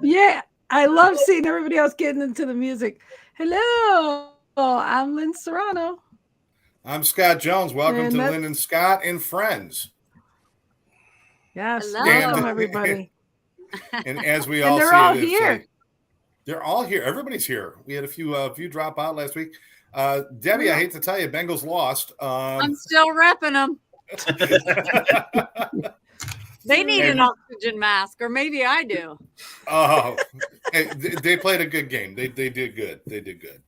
Yeah, I love seeing everybody else getting into the music. Hello, I'm Lynn Serrano. I'm Scott Jones. Welcome And to that, Lynn and Scott and Friends. yes, And welcome everybody. and as we And all they're see all it, it's here. they're all here. Everybody's here. We had a few drop out last week. Debbie, I hate to tell you, Bengals lost. I'm still repping them. They need an oxygen mask, or maybe I do. Oh, they played a good game. They did good. They did good.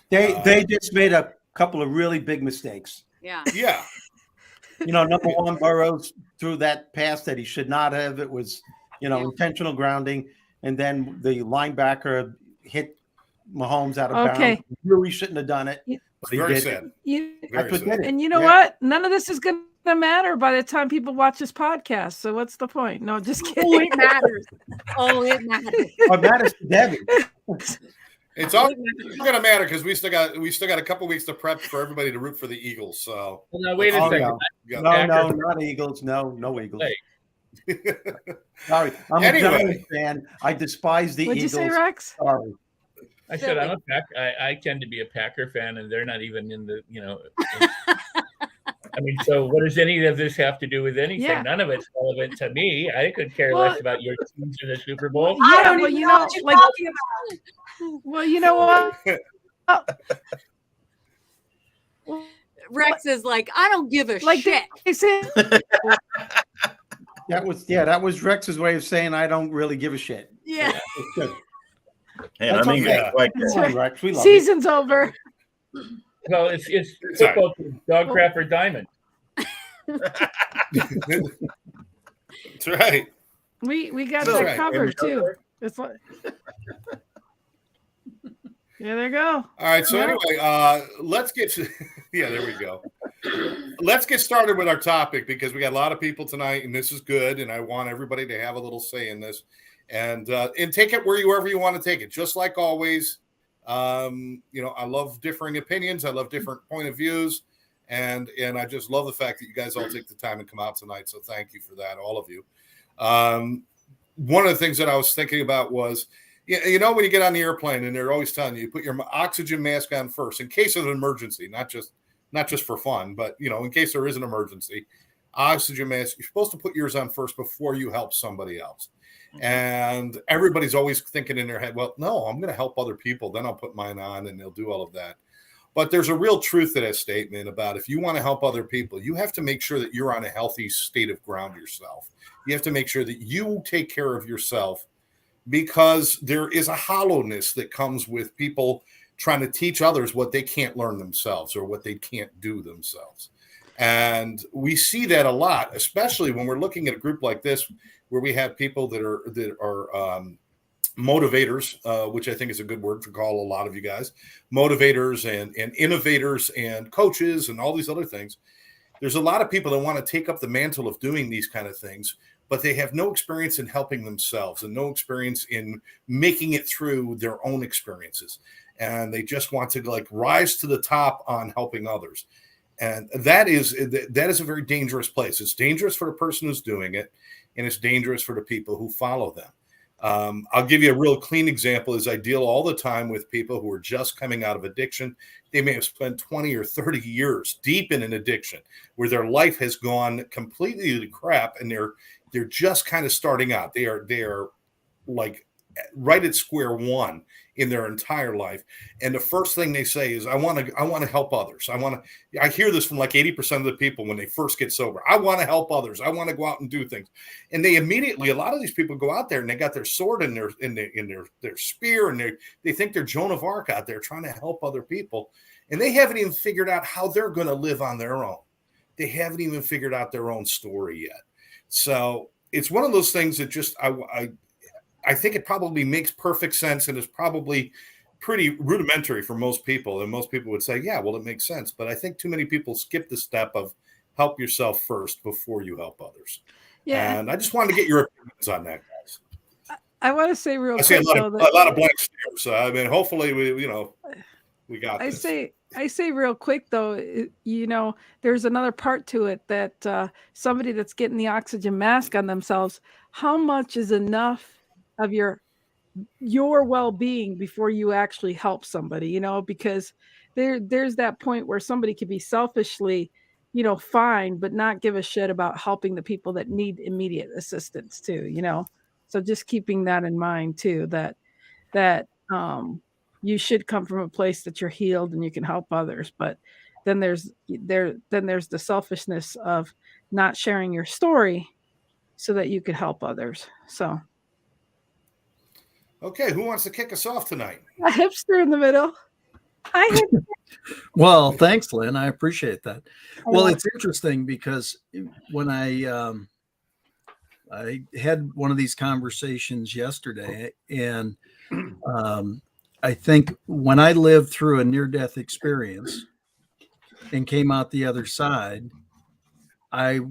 They just made a couple of really big mistakes. Yeah. Yeah. Number one, Burrows threw that pass that he should not have. It was, intentional grounding. And then the linebacker hit Mahomes out of bounds. He really shouldn't have done it. But he Very did. sad. Very sad. And you know what? None of this is going to matter by the time people watch this podcast. So what's the point? No, just kidding. Oh, it matters. It matters. It matters to Debbie. It's all going to matter because we still got a couple weeks to prep for everybody to root for the Eagles. So no, wait a second. No, not Eagles. No Eagles. Sorry, I'm a Giants fan. I despise the Eagles. What'd you say, Rex? Sorry. I said I'm a I tend to be a Packer fan, and they're not even in the I mean, so what does any of this have to do with anything? Yeah. None of it's relevant to me. I could care less about your teams in the Super Bowl. I don't even know what you're talking about. Well, you know what? Rex is like, I don't give a shit. That was Rex's way of saying I don't really give a shit. Yeah. Hey, I mean, Rex, we love Season's over. Well, it's football, dog crap or diamond. That's right. We got that covered too. It's like, yeah, there you go. All right. So anyway, let's get to there we go. Let's get started with our topic because we got a lot of people tonight, and this is good. And I want everybody to have a little say in this, and take it wherever you want to take it. Just like always, I love differing opinions. I love different point of views, and I just love the fact that you guys all take the time and come out tonight. So thank you for that, all of you. One of the things that I was thinking about was, when you get on the airplane and they're always telling you put your oxygen mask on first in case of an emergency, not just for fun, but in case there is an emergency, oxygen mask. You're supposed to put yours on first before you help somebody else. And everybody's always thinking in their head, well, no, I'm going to help other people. Then I'll put mine on and they'll do all of that. But there's a real truth to that statement about if you want to help other people, you have to make sure that you're on a healthy state of ground yourself. You have to make sure that you take care of yourself because there is a hollowness that comes with people trying to teach others what they can't learn themselves or what they can't do themselves. And we see that a lot, especially when we're looking at a group like this, where we have people that are motivators, which I think is a good word to call a lot of you guys, motivators and innovators and coaches and all these other things. There's a lot of people that want to take up the mantle of doing these kind of things, but they have no experience in helping themselves and no experience in making it through their own experiences. And they just want to rise to the top on helping others. And that is a very dangerous place. It's dangerous for the person who's doing it, and it's dangerous for the people who follow them. I'll give you a real clean example is I deal all the time with people who are just coming out of addiction. They may have spent 20 or 30 years deep in an addiction where their life has gone completely to crap, and they're just kind of starting out. They are like right at square one in their entire life. And the first thing they say is, I want to help others. I hear this from like 80% of the people when they first get sober. I want to help others. I want to go out and do things. And they immediately, a lot of these people go out there and they got their sword and their spear, and they think they're Joan of Arc out there trying to help other people. And they haven't even figured out how they're going to live on their own. They haven't even figured out their own story yet. So it's one of those things that just, I think it probably makes perfect sense and is probably pretty rudimentary for most people. And most people would say, yeah, well, it makes sense. But I think too many people skip the step of help yourself first before you help others. Yeah. And I just wanted to get your opinions on that, guys. I want to say real quick. I see a lot of blank stares. So, I mean, hopefully we got this. I say real quick, though, there's another part to it that somebody that's getting the oxygen mask on themselves, how much is enough of your your well-being before you actually help somebody, you know, because there's that point where somebody could be selfishly, you know, fine, but not give a shit about helping the people that need immediate assistance too, you know. So just keeping that in mind too, that you should come from a place that you're healed and you can help others. But then there's the selfishness of not sharing your story so that you could help others. So Okay, who wants to kick us off tonight? a hipster in the middle. Hi, hipster. Well, thanks, Lynn. I appreciate that. Well, it's interesting because when I had one of these conversations yesterday, and I think when I lived through a near-death experience and came out the other side, I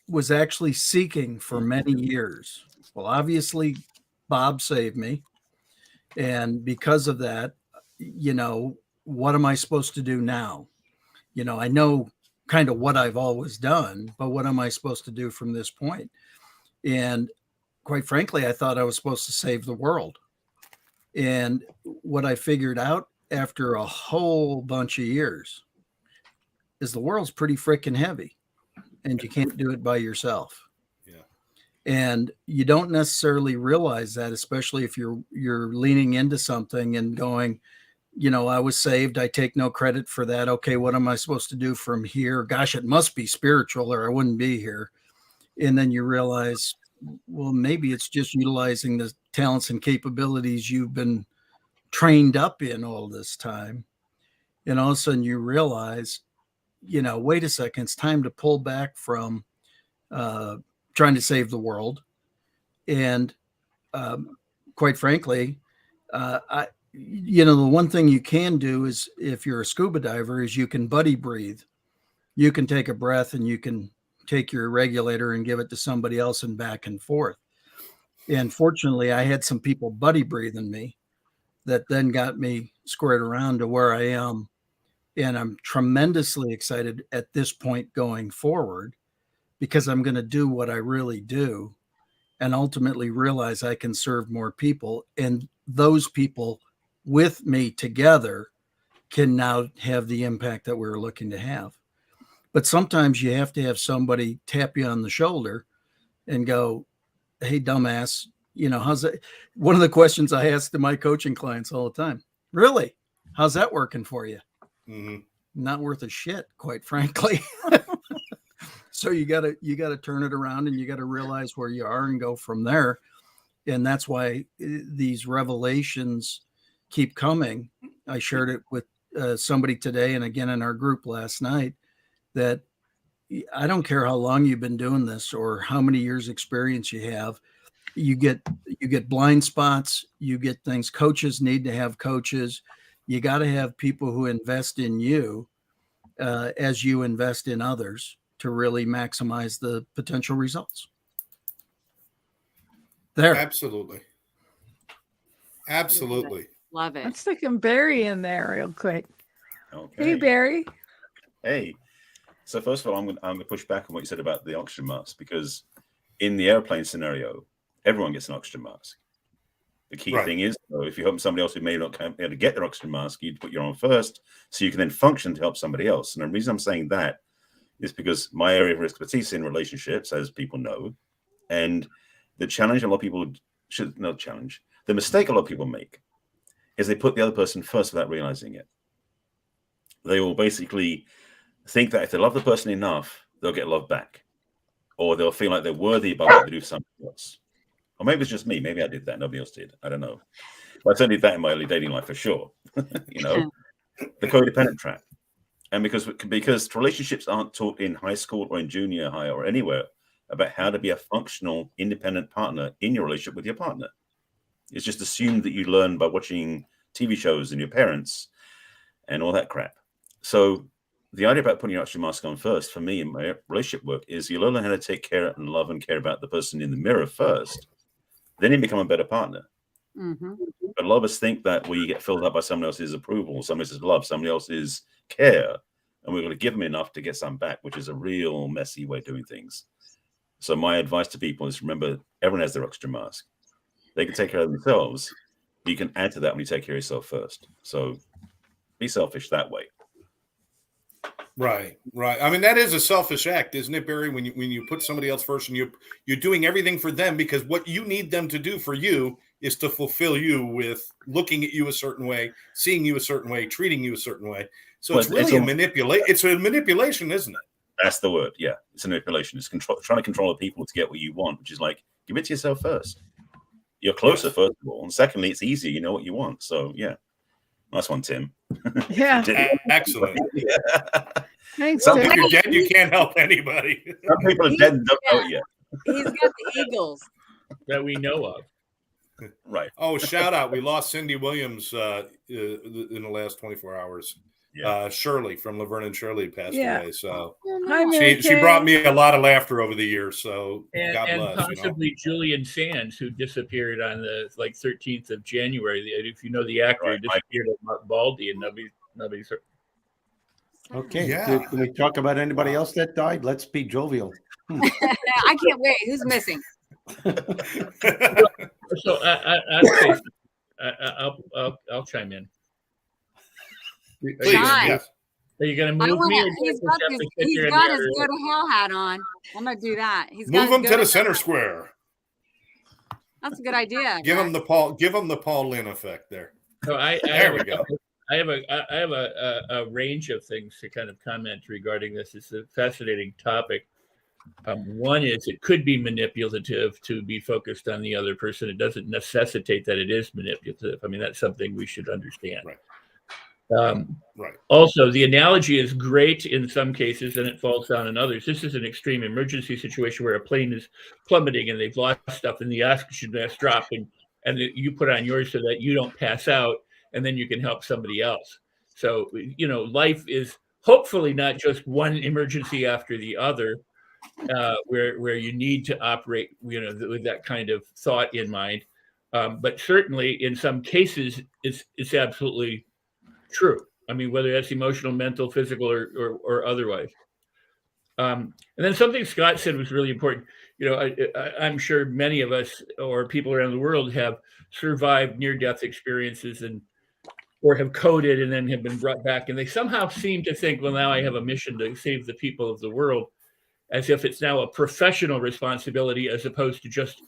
was actually seeking for many years. Well, obviously, Bob saved me. And because of that, you know, what am I supposed to do now? You know, I know kind of what I've always done, but what am I supposed to do from this point? And quite frankly, I thought I was supposed to save the world. And what I figured out after a whole bunch of years is the world's pretty freaking heavy and you can't do it by yourself. Yeah. And you don't necessarily realize that, especially if you're leaning into something and going, you know, I was saved. I take no credit for that. Okay, what am I supposed to do from here? Gosh, it must be spiritual or I wouldn't be here. And then you realize, well, maybe it's just utilizing the talents and capabilities you've been trained up in all this time. And all of a sudden you realize, you know, wait a second, it's time to pull back from trying to save the world. And quite frankly, you know, the one thing you can do is if you're a scuba diver is you can buddy breathe. You can take a breath and you can take your regulator and give it to somebody else and back and forth. And fortunately, I had some people buddy breathing me that then got me squared around to where I am. And I'm tremendously excited at this point going forward because I'm going to do what I really do and ultimately realize I can serve more people. And those people with me together can now have the impact that we're looking to have. But sometimes you have to have somebody tap you on the shoulder and go, hey, dumbass, you know, how's that? One of the questions I ask to my coaching clients all the time, really? How's that working for you? Mm-hmm. Not worth a shit, quite frankly. So you gotta turn it around and you got to realize where you are and go from there. And that's why these revelations keep coming. I shared it with somebody today and again in our group last night that I don't care how long you've been doing this or how many years experience you have. You get blind spots, you get things. Coaches need to have coaches. You got to have people who invest in you as you invest in others to really maximize the potential results. There. Absolutely. Absolutely. Love it. Let's stick Barry in there real quick. Okay. Hey, Barry. Hey. So first of all, I'm going to push back on what you said about the oxygen mask because in the airplane scenario, everyone gets an oxygen mask. The key thing is, though, if you help somebody else who may not be able to get their oxygen mask, you put your own first so you can then function to help somebody else. And the reason I'm saying that is because my area of expertise in relationships, as people know, and the challenge a lot of people should not challenge, the mistake a lot of people make is they put the other person first without realizing it. They will basically think that if they love the person enough, they'll get love back, or they'll feel like they're worthy about what they do for somebody else. Or maybe it's just me. Maybe I did that. Nobody else did. I don't know. But I certainly did that in my early dating life for sure. You know, the codependent trap. And because relationships aren't taught in high school or in junior high or anywhere about how to be a functional, independent partner in your relationship with your partner. It's just assumed that you learn by watching TV shows and your parents and all that crap. So the idea about putting your oxygen mask on first, for me in my relationship work, is you learn how to take care and love and care about the person in the mirror first. Then you become a better partner. Mm-hmm. But a lot of us think that we get filled up by someone else's approval, somebody else's love, somebody else's care, and we're going to give them enough to get some back, which is a real messy way of doing things. So my advice to people is remember, everyone has their oxygen mask. They can take care of themselves. You can add to that when you take care of yourself first. So be selfish that way. Right. I mean, that is a selfish act, isn't it, Barry? When you put somebody else first and you're doing everything for them, because what you need them to do for you is to fulfill you with looking at you a certain way, seeing you a certain way, treating you a certain way. So it's really it's a manipulation, isn't it? That's the word. Yeah, it's a manipulation. It's trying to control the people to get what you want, which is like, give it to yourself first. You're closer, first of all, and secondly, it's easier. You know what you want. So yeah, nice one, Tim. Yeah, excellent. Thanks. Some people are dead. You can't help anybody. Some people are dead and don't know it yet. He's got the Eagles that we know of. Right. Oh, shout out! We lost Cindy Williams in the last 24 hours. Yeah. Shirley from Laverne and Shirley passed away. So she brought me a lot of laughter over the years. So God bless. And possibly Julian Sands, who disappeared on the 13th of January. If you know the actor, right, disappeared at Mark Baldy, and nobody's heard. Okay. Yeah. Can we talk about anybody else that died? Let's be jovial. I can't wait. Who's missing? So I'll chime in. Please, yes. Are you going to move me? He's got his go to hell hat on. I'm going to do that. Move him to the center square. That's a good idea. Give him the Paul Lynn effect there. So there we go. I have a range of things to kind of comment regarding this. It's a fascinating topic. One is it could be manipulative to be focused on the other person. It doesn't necessitate that it is manipulative. I mean, that's something we should understand. Right. Right. Also, the analogy is great in some cases and it falls down in others. This is an extreme emergency situation where a plane is plummeting and they've lost stuff and the oxygen mask dropped and you put on yours so that you don't pass out and then you can help somebody else. So, life is hopefully not just one emergency after the other, where you need to operate, with that kind of thought in mind. But certainly in some cases, it's absolutely true. I mean, whether that's emotional, mental, physical, or otherwise. And then something Scott said was really important. I'm sure many of us or people around the world have survived near-death experiences or have coded and then have been brought back. And they somehow seem to think, well, now I have a mission to save the people of the world, as if it's now a professional responsibility as opposed to just,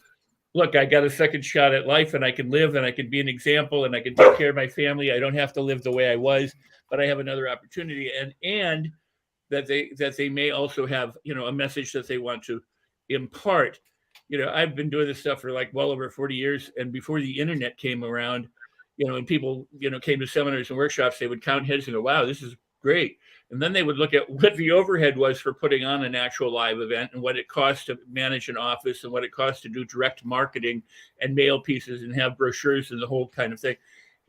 look, I got a second shot at life and I can live and I can be an example and I can take care of my family. I don't have to live the way I was, but I have another opportunity. And that they may also have, a message that they want to impart. I've been doing this stuff for well over 40 years. And before the internet came around, and people, came to seminars and workshops, they would count heads and go, wow, this is great. And then they would look at what the overhead was for putting on an actual live event and what it cost to manage an office and what it cost to do direct marketing and mail pieces and have brochures and the whole kind of thing.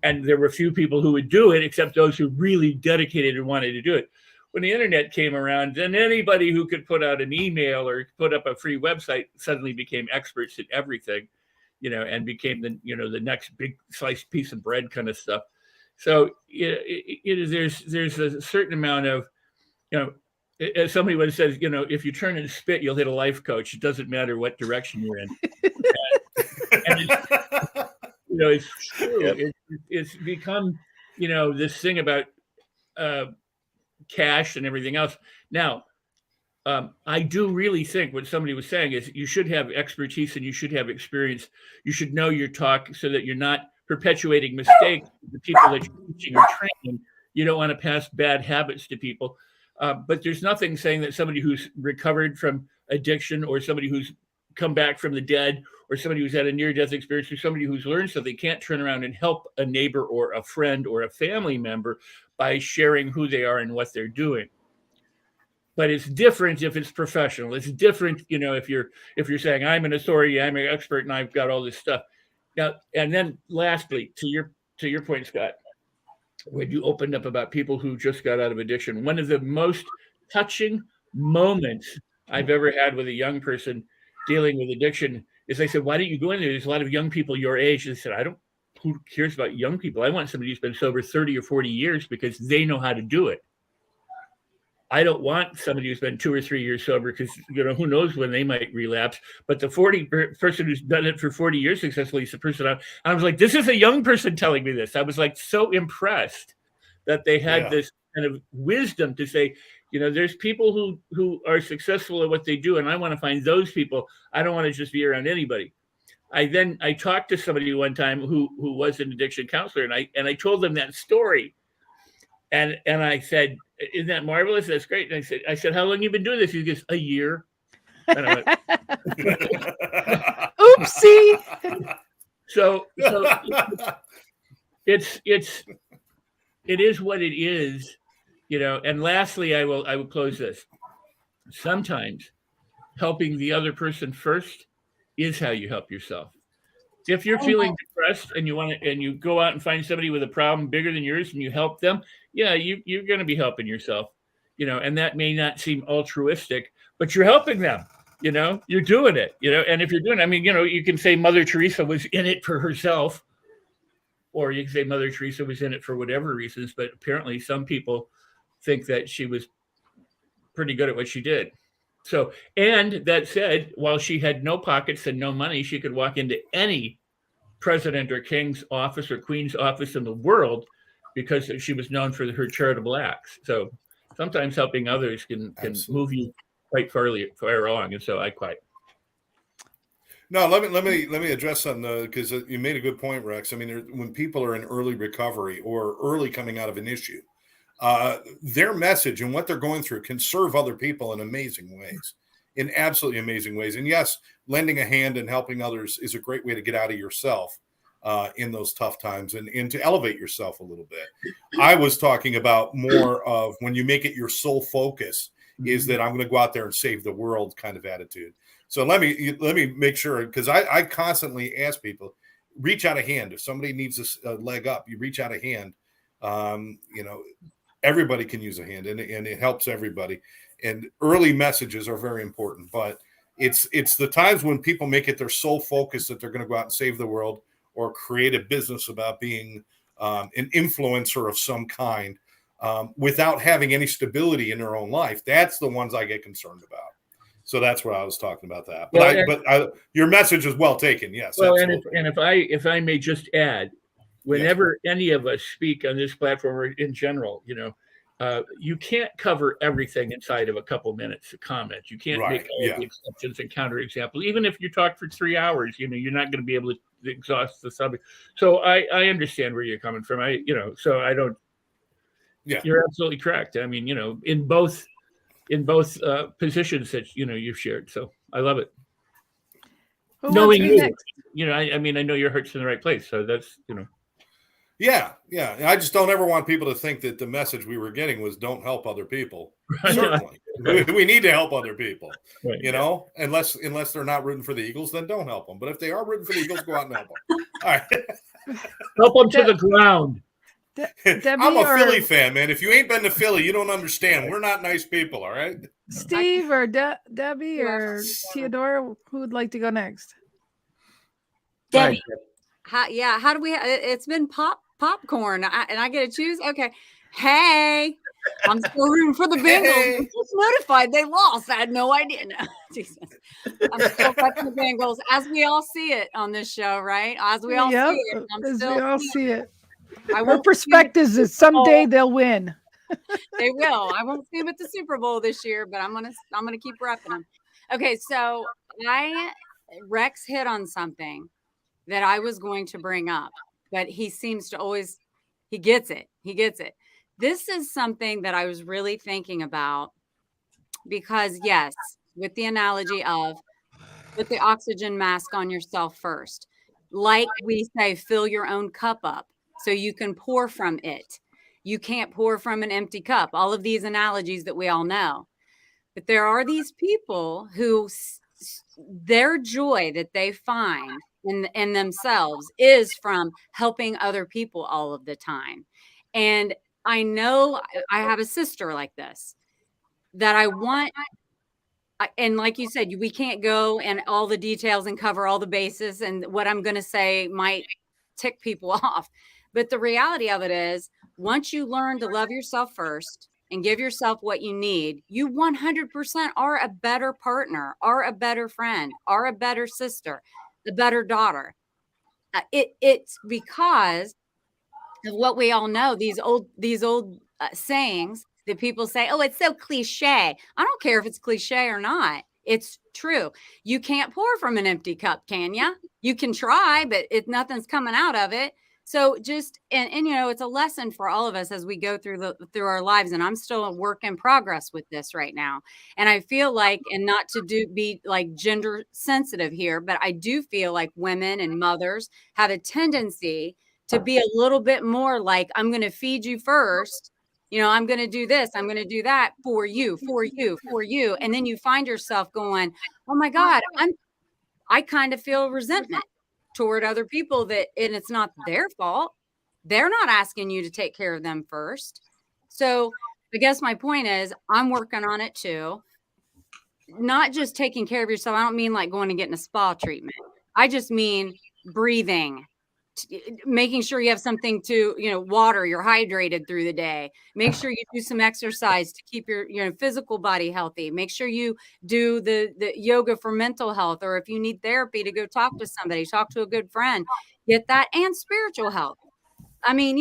And there were few people who would do it, except those who really dedicated and wanted to do it. When the internet came around, then anybody who could put out an email or put up a free website suddenly became experts at everything, and became the next big sliced piece of bread kind of stuff. So there's a certain amount of, as somebody once says, if you turn and spit, you'll hit a life coach. It doesn't matter what direction you're in. And it's true. Yep. It's become, this thing about cash and everything else. Now, I do really think what somebody was saying is you should have expertise and you should have experience. You should know your talk so that you're not perpetuating mistakes with the people that you're teaching or training. You don't want to pass bad habits to people. But there's nothing saying that somebody who's recovered from addiction or somebody who's come back from the dead or somebody who's had a near-death experience or somebody who's learned something can't turn around and help a neighbor or a friend or a family member by sharing who they are and what they're doing. But it's different if it's professional. It's different, if you're saying I'm an authority, I'm an expert, and I've got all this stuff. Now, and then lastly, to your point, Scott, when you opened up about people who just got out of addiction, one of the most touching moments I've ever had with a young person dealing with addiction is I said, why don't you go in there? There's a lot of young people your age. They said, who cares about young people? I want somebody who's been sober 30 or 40 years because they know how to do it. I don't want somebody who's been 2 or 3 years sober because, who knows when they might relapse. But the person who's done it for 40 years successfully is the person I was like, this is a young person telling me this. I was like so impressed that they had this kind of wisdom to say, there's people who are successful at what they do, and I want to find those people. I don't want to just be around anybody. I talked to somebody one time who was an addiction counselor, and I told them that story. And I said, isn't that marvelous? That's great. And I said, how long have you been doing this? He goes, a year. And I went, oopsie. So it is what it is, and lastly, I will close this. Sometimes helping the other person first is how you help yourself. If you're feeling depressed and you go out and find somebody with a problem bigger than yours and you help them, you're going to be helping yourself, and that may not seem altruistic, but you're helping them, you're doing it, and if you're doing it, you can say Mother Teresa was in it for herself, or you can say Mother Teresa was in it for whatever reasons, but apparently some people think that she was pretty good at what she did. So, and that said, while she had no pockets and no money, she could walk into any president or king's office or queen's office in the world because she was known for her charitable acts. So sometimes helping others can move you quite far along. And so I quite. No, let me address something because you made a good point, Rex. I mean, when people are in early recovery or early coming out of an issue, their message and what they're going through can serve other people in amazing ways, in absolutely amazing ways. And yes, lending a hand and helping others is a great way to get out of yourself in those tough times and to elevate yourself a little bit. I was talking about more of when you make it your sole focus is that I'm going to go out there and save the world kind of attitude. So let me make sure, because I constantly ask people, reach out a hand. If somebody needs a leg up, you reach out a hand. Everybody can use a hand, and it helps everybody. And early messages are very important, but it's the times when people make it their sole focus that they're going to go out and save the world or create a business about being an influencer of some kind without having any stability in their own life. That's the ones I get concerned about. So that's what I was talking about that. But your message is well taken. Yes. Well, and if I may just add, whenever any of us speak on this platform or in general, you can't cover everything inside of a couple minutes of comment. You can't make all the exceptions and counterexamples. Even if you talk for 3 hours, you're not going to be able to exhaust the subject. So I understand where you're coming from. So I don't. Yeah, you're absolutely correct. I mean, in both positions that you've shared. So I love it. Knowing you, I mean, I know your heart's in the right place. So that's Yeah. I just don't ever want people to think that the message we were getting was don't help other people. Certainly. We need to help other people. Right. Unless they're not rooting for the Eagles, then don't help them. But if they are rooting for the Eagles, go out and help them. All right. Help them to the ground. I'm a Philly fan, man. If you ain't been to Philly, you don't understand. We're not nice people, all right? Steve or Debbie or Teodora, who would like to go next? Debbie. How do we? It's been popcorn, and I get to choose. Okay, hey, I'm still rooting for the Bengals. Hey. I'm just notified they lost. I had no idea. No, Jesus, I'm still watching the Bengals, as we all see it on this show, right? As we all see it. Our perspective is someday they'll win. They will. I won't see them at the Super Bowl this year, but I'm gonna keep repping them. Okay, so Rex hit on something that I was going to bring up, but he seems to he gets it. This is something that I was really thinking about because yes, with the analogy of put the oxygen mask on yourself first. Like we say, fill your own cup up so you can pour from it. You can't pour from an empty cup. All of these analogies that we all know. But there are these people who their joy that they find in themselves is from helping other people all of the time. And I know I have a sister like this that I want. And like you said, we can't go in all the details and cover all the bases. And what I'm going to say might tick people off. But the reality of it is, once you learn to love yourself first and give yourself what you need, you 100% are a better partner, are a better friend, are a better sister, a better daughter. It's because of what we all know, these old sayings that people say, oh, it's so cliche. I don't care if it's cliche or not. It's true. You can't pour from an empty cup, can you? You can try, but nothing's coming out of it. So just, and it's a lesson for all of us as we go through our lives. And I'm still a work in progress with this right now. And I feel like, and not to be like gender sensitive here, but I do feel like women and mothers have a tendency to be a little bit more like, I'm going to feed you first. I'm going to do this. I'm going to do that for you. And then you find yourself going, oh my God, I kind of feel resentment toward other people and it's not their fault. They're not asking you to take care of them first. So I guess my point is I'm working on it too. Not just taking care of yourself. I don't mean like going and getting a spa treatment. I just mean breathing, making sure you have something to, water, you're hydrated through the day. Make sure you do some exercise to keep your physical body healthy. Make sure you do the yoga for mental health, or if you need therapy, to go talk to somebody, talk to a good friend, get that, and spiritual health. I mean,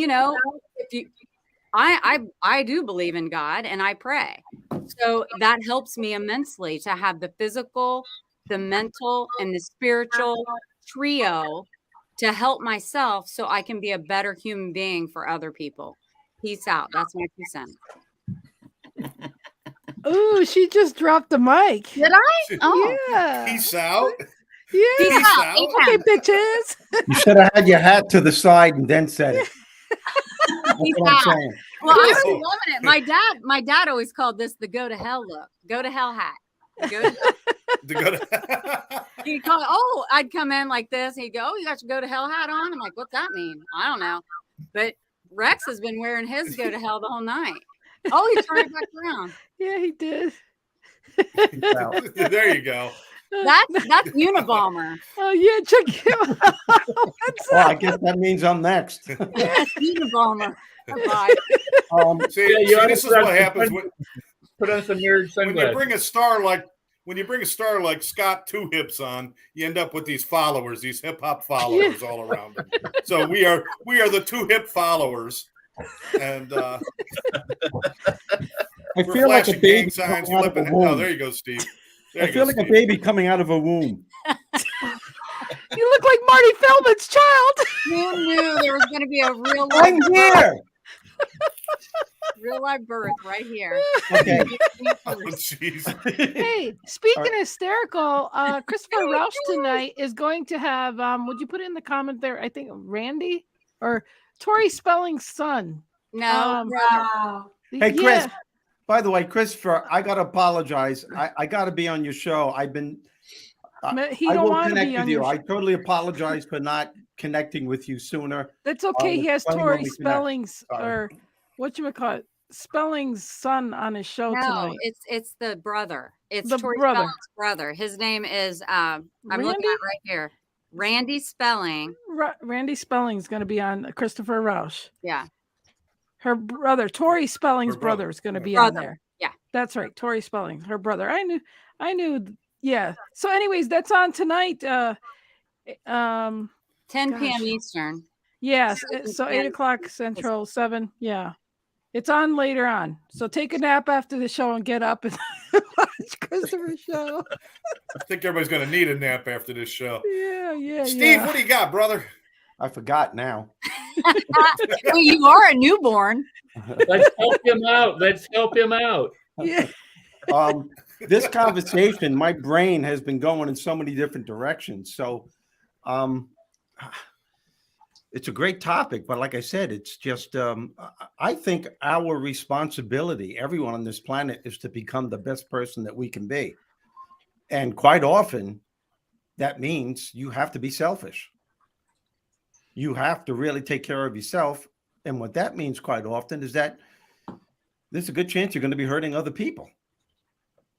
I do believe in God and I pray. So that helps me immensely to have the physical, the mental, and the spiritual trio to help myself so I can be a better human being for other people. Peace out. That's my 2 cents. Ooh, she just dropped the mic. Did I? Oh, yeah. Peace out. Yeah. Peace out. Okay, bitches. You should have had your hat to the side and then said it. That's what I'm saying. Well, I was loving it. My dad always called this the go to hell look. Go to hell hat. He'd call, I'd come in like this. He'd go, oh, you got your go to hell hat on? I'm like, what's that mean? I don't know. But Rex has been wearing his go to hell the whole night. Oh, he turned it back around. Yeah, he did. There you go. That's Unabomber. Oh yeah, check him out. Well, I guess that means I'm next. Yes, Unabomber. This is what happens when put on some nerd sunglasses. When you bring a star like Scott Two Hips on, you end up with these followers, these hip hop followers all around him. So we are the Two Hip followers, and I feel like a baby signs, coming out of a womb. Oh, there you go, Steve. I feel like a baby coming out of a womb. You look like Marty Feldman's child. Who knew there was going to be a real I'm here. Real life birth right here. Okay. Oh, jeez. Hey, speaking of hysterical, Christopher Rausch tonight is going to have, would you put in the comment there? I think Randy or Tori Spelling's son. No. Wow. Hey, Chris. By the way, Christopher, I got to apologize. I got to be on your show. I will connect with you. I totally apologize for not connecting with you sooner. That's okay. He has Tori Spelling's or whatchamacallit, Spelling's son on his show tonight. It's the brother. It's the Tori brother. Spelling's brother. His name is I'm looking at right here. Randy Spelling. Randy Spelling's going to be on Christopher Rausch. Yeah. Her brother, Tori Spelling's brother, is going to be on there. Yeah. That's right. Tori Spelling, her brother. I knew. Yeah. So anyways, that's on tonight. 10 p.m. Eastern. Yes. So 8:00 Central, 7. Yeah. It's on later on. So take a nap after the show and get up and watch Christopher's show. I think everybody's going to need a nap after this show. Yeah. Steve, what do you got, brother? I forgot now. Well, you are a newborn. Let's help him out. Yeah. This conversation, my brain has been going in so many different directions. So it's a great topic, but like I said, it's just I think our responsibility, everyone on this planet, is to become the best person that we can be. And quite often that means you have to be selfish. You have to really take care of yourself. And what that means quite often is that there's a good chance you're going to be hurting other people.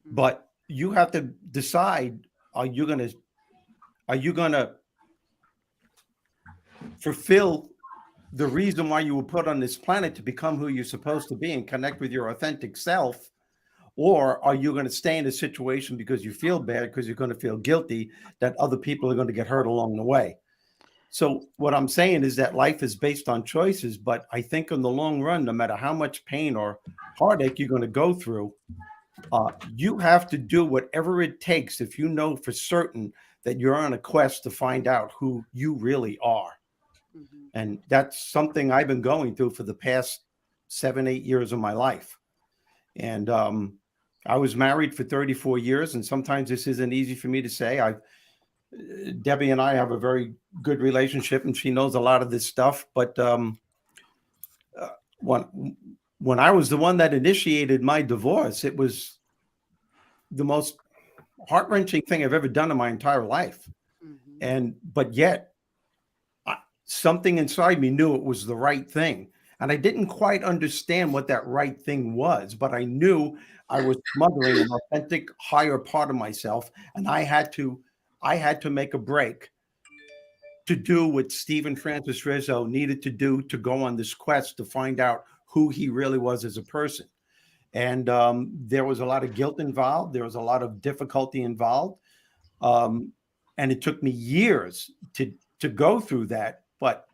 But you have to decide, are you going to fulfill the reason why you were put on this planet to become who you're supposed to be and connect with your authentic self? Or are you going to stay in a situation because you feel bad, because you're going to feel guilty that other people are going to get hurt along the way? So what I'm saying is that life is based on choices, but I think in the long run, no matter how much pain or heartache you're going to go through, you have to do whatever it takes if you know for certain that you're on a quest to find out who you really are. Mm-hmm. And that's something I've been going through for the past 7-8 years of my life. And I was married for 34 years, and sometimes this isn't easy for me to say. Debbie and I have a very good relationship, and she knows a lot of this stuff. But when I was the one that initiated my divorce, it was the most heart-wrenching thing I've ever done in my entire life. Mm-hmm. But yet, something inside me knew it was the right thing. And I didn't quite understand what that right thing was, but I knew I was smothering an authentic higher part of myself. And I had to make a break to do what Stephen Francis Rizzo needed to do to go on this quest to find out who he really was as a person. And there was a lot of guilt involved. There was a lot of difficulty involved. And it took me years to go through that. But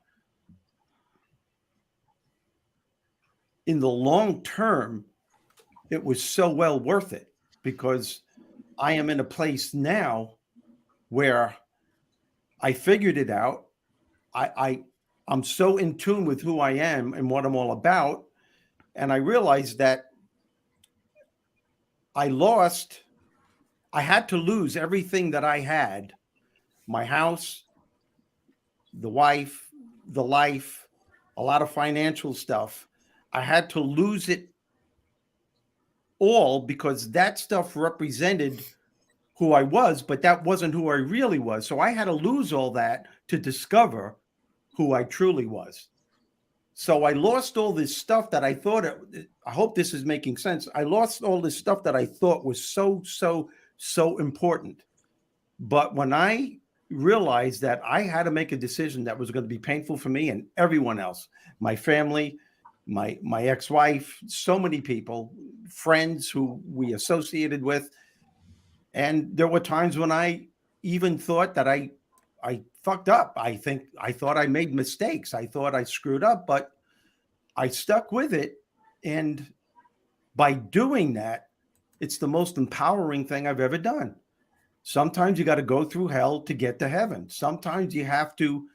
in the long term, it was so well worth it, because I am in a place now where I figured it out. I'm so in tune with who I am and what I'm all about. And I realized that I had to lose everything that I had, my house, the wife, the life, a lot of financial stuff. I had to lose it all because that stuff represented who I was, but that wasn't who I really was. So I had to lose all that to discover who I truly was. So I lost all this stuff that I thought, I hope this is making sense. I lost all this stuff that I thought was so important. But when I realized that I had to make a decision that was going to be painful for me and everyone else, my family, my ex-wife, so many people, friends who we associated with. And there were times when I even thought that I fucked up. I thought I made mistakes. I thought I screwed up, but I stuck with it. And by doing that, it's the most empowering thing I've ever done. Sometimes you got to go through hell to get to heaven. Sometimes you have to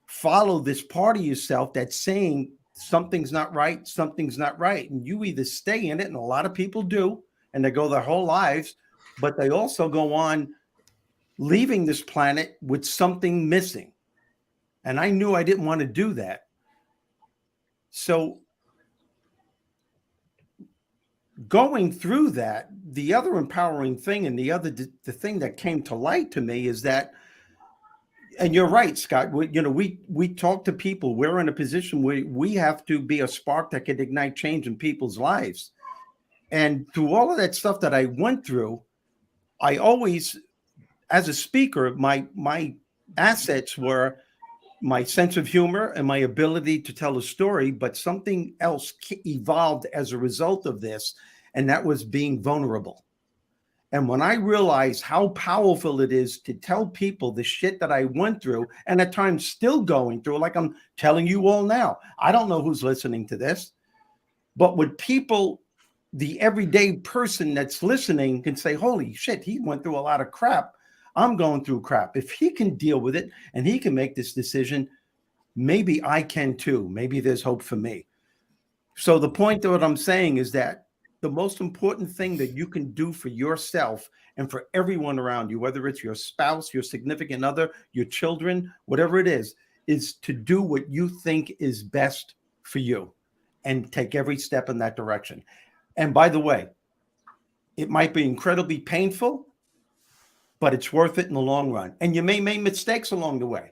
follow this part of yourself that's saying something's not right, something's not right. And you either stay in it, and a lot of people do, and they go their whole lives, but they also go on leaving this planet with something missing. And I knew I didn't want to do that. So going through that, the other empowering thing and the thing that came to light to me is that, and you're right, Scott, we talk to people. We're in a position where we have to be a spark that can ignite change in people's lives. And through all of that stuff that I went through, I always, as a speaker, my assets were my sense of humor and my ability to tell a story, but something else evolved as a result of this, and that was being vulnerable. And when I realized how powerful it is to tell people the shit that I went through, and at times still going through, like I'm telling you all now, I don't know who's listening to this, but with people, the everyday person that's listening can say, holy shit, he went through a lot of crap. I'm going through crap. If he can deal with it and he can make this decision, maybe I can too. Maybe there's hope for me. So the point of what I'm saying is that the most important thing that you can do for yourself and for everyone around you, whether it's your spouse, your significant other, your children, whatever it is to do what you think is best for you and take every step in that direction. And by the way, it might be incredibly painful, but it's worth it in the long run. And you may make mistakes along the way,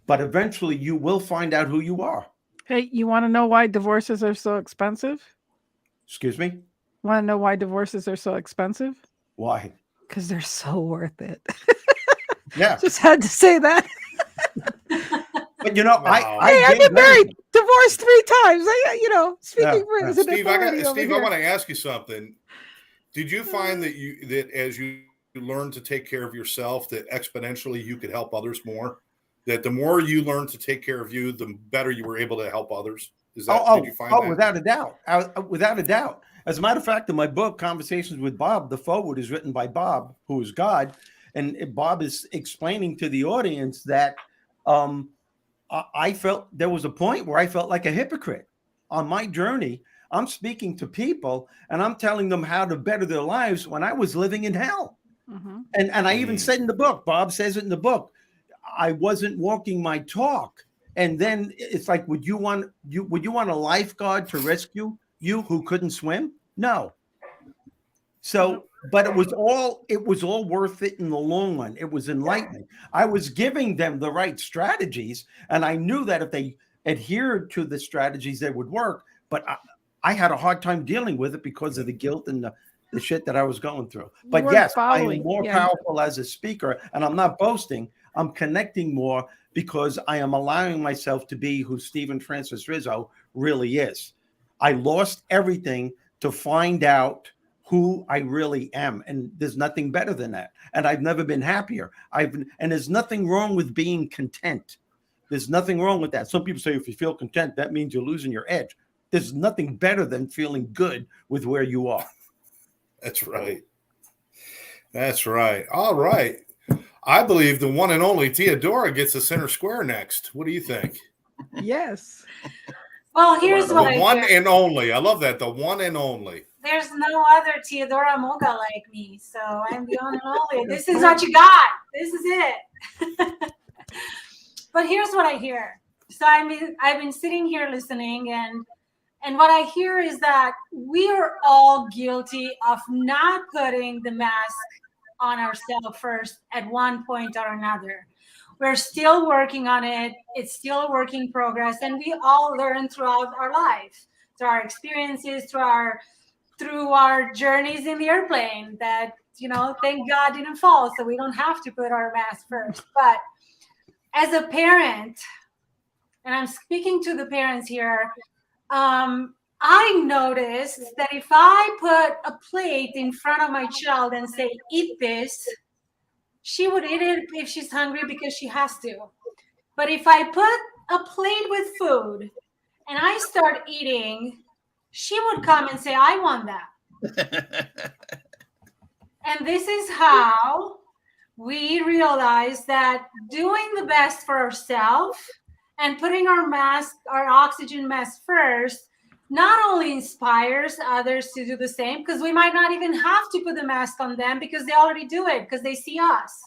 but eventually you will find out who you are. Hey, you want to know why divorces are so expensive? Excuse me? Want to know why divorces are so expensive? Why? Because they're so worth it. Yeah. Just had to say that. But you know, I've been married divorced 3 times. Speaking for as an Steve, authority over Steve, I here. want to ask you something. Did you find that as you learned to take care of yourself, that exponentially you could help others more? That the more you learned to take care of you, the better you were able to help others? Did you find that? Without a doubt. Without a doubt. As a matter of fact, in my book, Conversations with Bob, the foreword is written by Bob, who is God. And Bob is explaining to the audience that I felt there was a point where I felt like a hypocrite on my journey. I'm speaking to people and I'm telling them how to better their lives when I was living in hell. Mm-hmm. And I even said in the book, Bob says it in the book, I wasn't walking my talk. And then it's like, would you want a lifeguard to rescue you who couldn't swim? No. So, but it was all worth it in the long run. It was enlightening. I was giving them the right strategies, and I knew that if they adhered to the strategies, they would work. But I had a hard time dealing with it because of the guilt and the shit that I was going through. But yes, I am more powerful as a speaker, and I'm not boasting. I'm connecting more because I am allowing myself to be who Stephen Francis Rizzo really is. I lost everything to find out who I really am. And there's nothing better than that. And I've never been happier. And there's nothing wrong with being content. There's nothing wrong with that. Some people say if you feel content, that means you're losing your edge. There's nothing better than feeling good with where you are. That's right. That's right. All right. I believe the one and only Teodora gets a center square next. What do you think? Yes. Well, here's the what one and only. I love that. The one and only. There's no other Teodora Moga like me, so I'm the one and only. This is what you got. This is it. But here's what I hear. So I've been sitting here listening, and what I hear is that we are all guilty of not putting the mask on ourselves first at one point or another. We're still working on it. It's still a work in progress, and we all learn throughout our life, through our experiences, through our journeys in the airplane that, thank God didn't fall, so we don't have to put our mask first. But as a parent, and I'm speaking to the parents here, I noticed that if I put a plate in front of my child and say, eat this, she would eat it if she's hungry because she has to. But if I put a plate with food and I start eating, she would come and say, I want that. And this is how we realize that doing the best for ourselves and putting our oxygen mask first, not only inspires others to do the same, because we might not even have to put the mask on them because they already do it because they see us.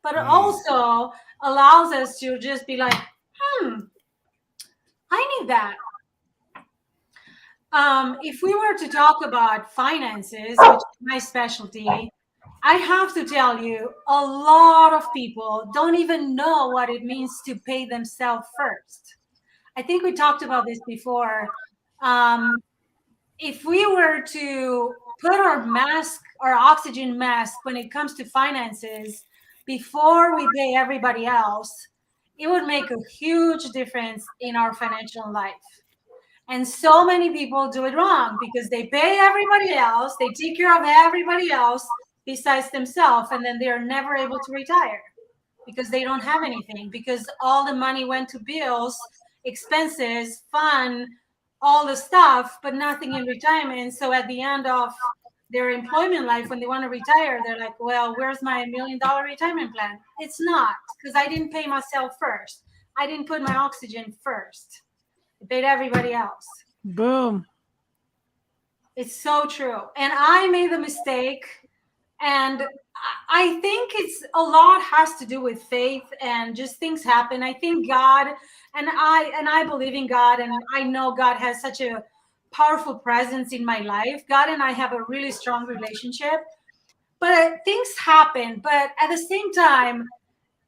But it also allows us to just be like, I need that. If we were to talk about finances, which is my specialty, I have to tell you, a lot of people don't even know what it means to pay themselves first. I think we talked about this before. If we were to put our oxygen mask when it comes to finances before we pay everybody else, it would make a huge difference in our financial life. And so many people do it wrong because they pay everybody else, they take care of everybody else besides themselves, and then they're never able to retire because they don't have anything, because all the money went to bills, expenses, fun, all the stuff, but nothing in retirement. So at the end of their employment life, when they want to retire, they're like, well, where's my $1 million retirement plan? It's not, because I didn't pay myself first. I didn't put my oxygen first. I paid everybody else. Boom. It's so true. And I made the mistake. And I think it's a lot has to do with faith and just things happen. I think God, and I believe in God, and I know God has such a powerful presence in my life. God and I have a really strong relationship, but things happen. But at the same time,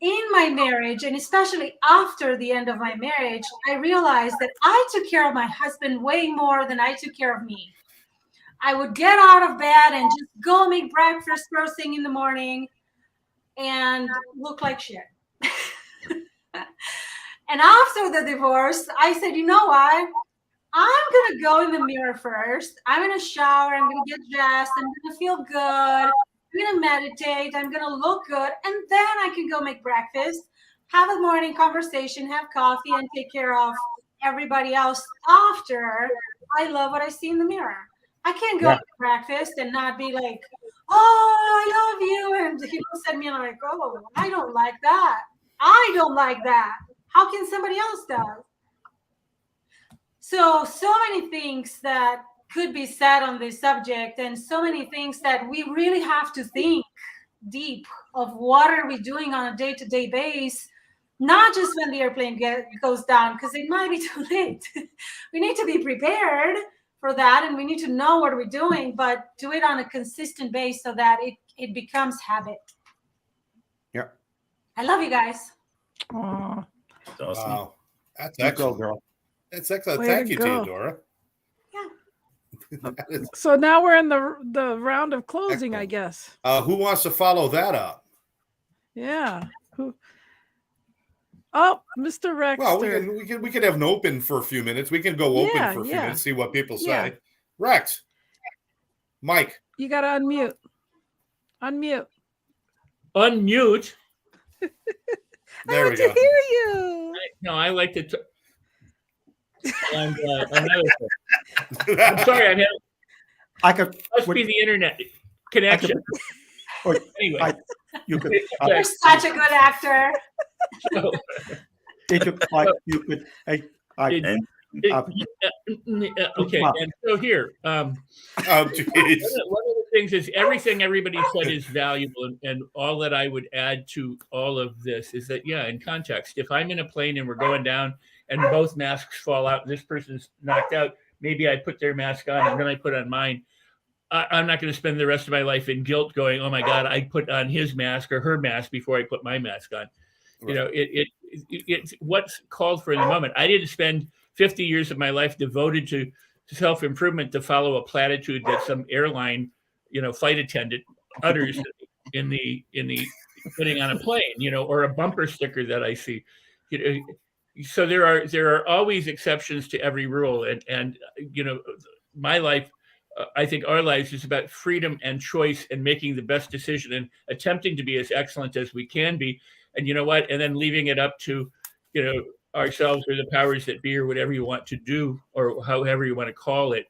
in my marriage, and especially after the end of my marriage, I realized that I took care of my husband way more than I took care of me. I would get out of bed and just go make breakfast first thing in the morning and look like shit. And after the divorce, I said, you know what? I'm going to go in the mirror first. I'm going to shower. I'm going to get dressed. I'm going to feel good. I'm going to meditate. I'm going to look good. And then I can go make breakfast, have a morning conversation, have coffee, and take care of everybody else after I love what I see in the mirror. I can't go to breakfast and not be like, oh, I love you. And he looks at me and I'm like, oh, I don't like that. I don't like that. How can somebody else do? So many things that could be said on this subject, and so many things that we really have to think deep of what are we doing on a day-to-day basis, not just when the airplane goes down, because it might be too late. We need to be prepared for that, and we need to know what we're doing, but do it on a consistent base so that it becomes habit. Yeah. I love you guys. Aww. That's awesome. Wow. That's excellent, girl. That's excellent. Thank you, Teodora. Yeah. So now we're in the round of closing, excellent. I guess. Who wants to follow that up? Yeah. Who? Oh, Mr. Rex. Well, we can have an open for a few minutes. We can go open for a few minutes, see what people say. Rex, Mike, you got to unmute. Unmute. Unmute. I want to hear you. I like to. And I'm sorry, must be the internet connection. Anyway, you're such a good actor. So, okay, and so here, one of the things is everything everybody said is valuable, and all that I would add to all of this is that, in context, if I'm in a plane and we're going down and both masks fall out and this person's knocked out, maybe I put their mask on and then I put on mine. I'm not going to spend the rest of my life in guilt going, oh my God, I put on his mask or her mask before I put my mask on. Right. It's what's called for in the moment. I didn't spend 50 years of my life devoted to self-improvement to follow a platitude that some airline, flight attendant utters in the putting on a plane, or a bumper sticker that I see. So there are always exceptions to every rule, and my life, I think our lives is about freedom and choice and making the best decision and attempting to be as excellent as we can be. And you know what? And then leaving it up to, ourselves or the powers that be or whatever you want to do or however you want to call it,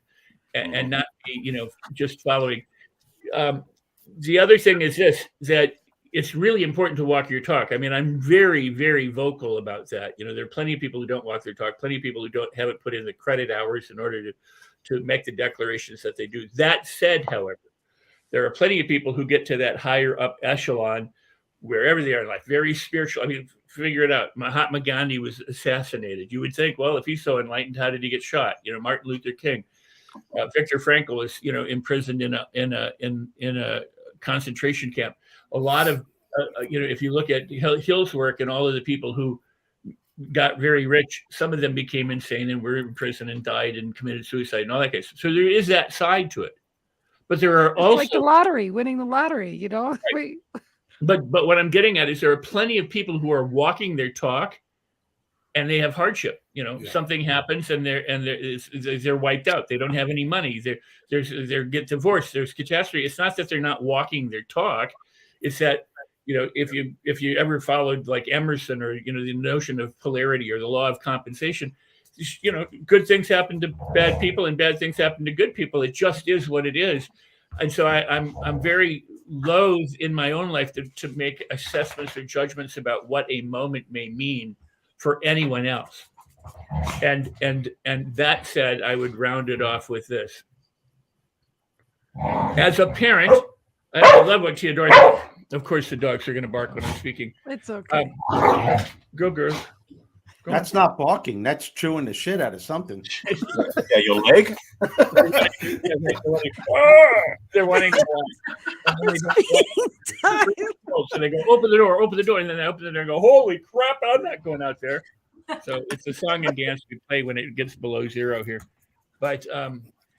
and not be, just following. The other thing is this, that it's really important to walk your talk. I mean, I'm very, very vocal about that. There are plenty of people who don't walk their talk, plenty of people who haven't put in the credit hours in order to make the declarations that they do. That said, however, there are plenty of people who get to that higher up echelon, wherever they are in life, very spiritual. I mean, figure it out. Mahatma Gandhi was assassinated. You would think, well, if he's so enlightened, how did he get shot? Martin Luther King, Viktor Frankl was, imprisoned in a concentration camp. A lot of, if you look at Hill's work and all of the people who got very rich, some of them became insane and were in prison and died and committed suicide and all that kind of stuff. So there is that side to it. But there are also like the lottery, winning the lottery, Right. But what I'm getting at is there are plenty of people who are walking their talk and they have hardship. Something happens and they're wiped out. They don't have any money. They get divorced. There's catastrophe. It's not that they're not walking their talk. It's that, if you ever followed like Emerson or, the notion of polarity or the law of compensation, good things happen to bad people and bad things happen to good people. It just is what it is. And so I'm very loath in my own life to make assessments or judgments about what a moment may mean for anyone else. And that said, I would round it off with this. As a parent, I love what Teodora said. Of course, the dogs are going to bark when I'm speaking. It's okay. Go, girls. Go. That's not barking. That's chewing the shit out of something. Yeah, your leg? They're wanting to So they go, open the door. And then they open the door and go, holy crap, I'm not going out there. So it's a song and dance we play when it gets below zero here. But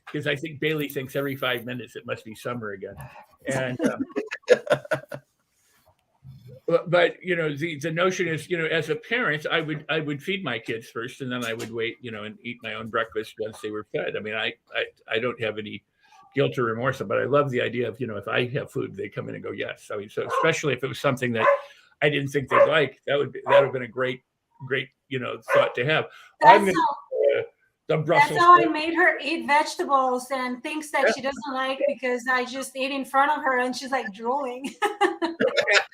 because I think Bailey thinks every 5 minutes it must be summer again. And but the notion is, as a parent, I would feed my kids first, and then I would wait, and eat my own breakfast once they were fed. I mean, I don't have any guilt or remorse, but I love the idea of, if I have food, they come in and go, yes. I mean, so especially if it was something that I didn't think they'd like, that would have been a great thought to have. That's how I made her eat vegetables and things that she doesn't like, because I just ate in front of her and she's like drooling.